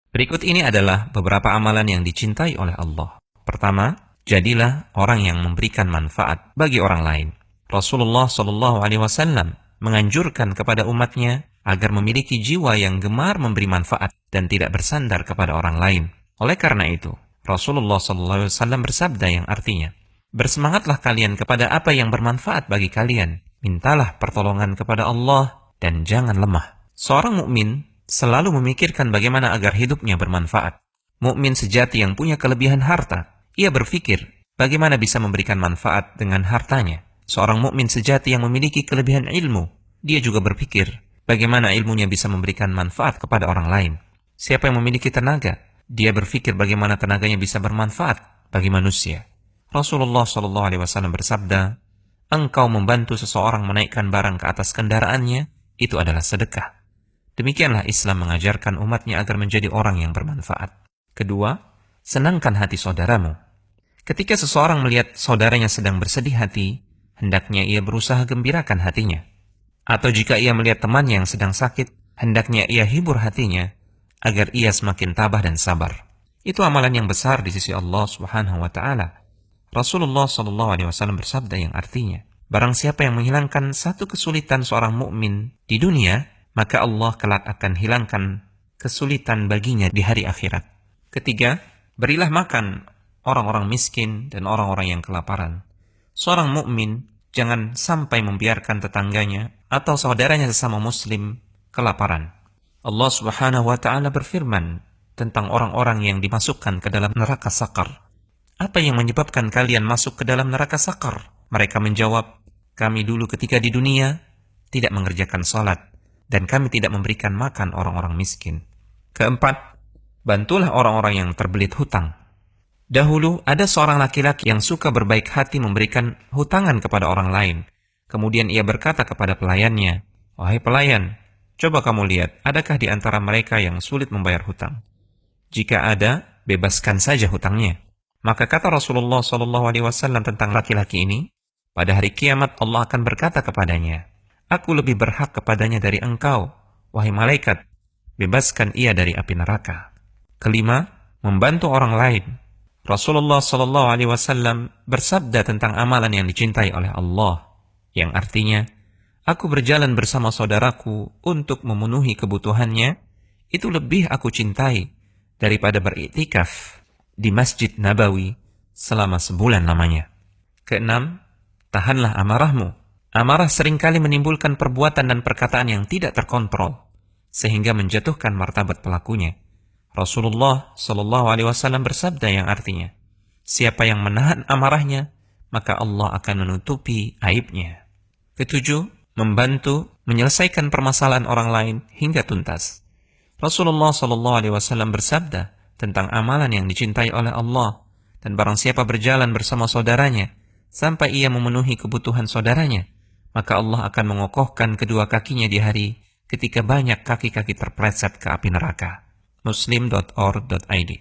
Berikut ini adalah beberapa amalan yang dicintai oleh Allah. Pertama, jadilah orang yang memberikan manfaat bagi orang lain. Rasulullah SAW menganjurkan kepada umatnya agar memiliki jiwa yang gemar memberi manfaat dan tidak bersandar kepada orang lain. Oleh karena itu, Rasulullah SAW bersabda yang artinya, "Bersemangatlah kalian kepada apa yang bermanfaat bagi kalian. Mintalah pertolongan kepada Allah dan jangan lemah." Seorang mukmin selalu memikirkan bagaimana agar hidupnya bermanfaat. Mukmin sejati yang punya kelebihan harta, ia berpikir bagaimana bisa memberikan manfaat dengan hartanya. Seorang mukmin sejati yang memiliki kelebihan ilmu, dia juga berpikir bagaimana ilmunya bisa memberikan manfaat kepada orang lain. Siapa yang memiliki tenaga, dia berpikir bagaimana tenaganya bisa bermanfaat bagi manusia. Rasulullah SAW bersabda, "Engkau membantu seseorang menaikkan barang ke atas kendaraannya, itu adalah sedekah." Demikianlah Islam mengajarkan umatnya agar menjadi orang yang bermanfaat. Kedua, senangkan hati saudaramu. Ketika seseorang melihat saudaranya sedang bersedih hati, hendaknya ia berusaha gembirakan hatinya. Atau jika ia melihat temannya yang sedang sakit, hendaknya ia hibur hatinya, agar ia semakin tabah dan sabar. Itu amalan yang besar di sisi Allah Subhanahu wa Ta'ala. Rasulullah SAW bersabda yang artinya, barang siapa yang menghilangkan satu kesulitan seorang mukmin di dunia, maka Allah kelak akan hilangkan kesulitan baginya di hari akhirat. Ketiga, berilah makan orang-orang miskin dan orang-orang yang kelaparan. Seorang mukmin jangan sampai membiarkan tetangganya atau saudaranya sesama muslim kelaparan. Allah Subhanahu wa Ta'ala berfirman tentang orang-orang yang dimasukkan ke dalam neraka sakar. Apa yang menyebabkan kalian masuk ke dalam neraka sakar? Mereka menjawab, kami dulu ketika di dunia tidak mengerjakan salat dan kami tidak memberikan makan orang-orang miskin. Keempat, bantulah orang-orang yang terbelit hutang. Dahulu ada seorang laki-laki yang suka berbaik hati memberikan hutangan kepada orang lain. Kemudian ia berkata kepada pelayannya, "Wahai pelayan, coba kamu lihat, adakah di antara mereka yang sulit membayar hutang? Jika ada, bebaskan saja hutangnya." Maka kata Rasulullah SAW tentang laki-laki ini, pada hari kiamat Allah akan berkata kepadanya, "Aku lebih berhak kepadanya dari engkau, wahai malaikat, bebaskan ia dari api neraka." Kelima, membantu orang lain. Rasulullah SAW bersabda tentang amalan yang dicintai oleh Allah, yang artinya, aku berjalan bersama saudaraku untuk memenuhi kebutuhannya, itu lebih aku cintai daripada beriktikaf di Masjid Nabawi selama sebulan lamanya. Keenam, tahanlah amarahmu. Amarah seringkali menimbulkan perbuatan dan perkataan yang tidak terkontrol, sehingga menjatuhkan martabat pelakunya. Rasulullah SAW bersabda yang artinya, siapa yang menahan amarahnya, maka Allah akan menutupi aibnya. Ketujuh, membantu menyelesaikan permasalahan orang lain hingga tuntas. Rasulullah SAW bersabda tentang amalan yang dicintai oleh Allah, dan barang siapa berjalan bersama saudaranya sampai ia memenuhi kebutuhan saudaranya, maka Allah akan mengokohkan kedua kakinya di hari ketika banyak kaki-kaki terpeleset ke api neraka. Muslim.org.id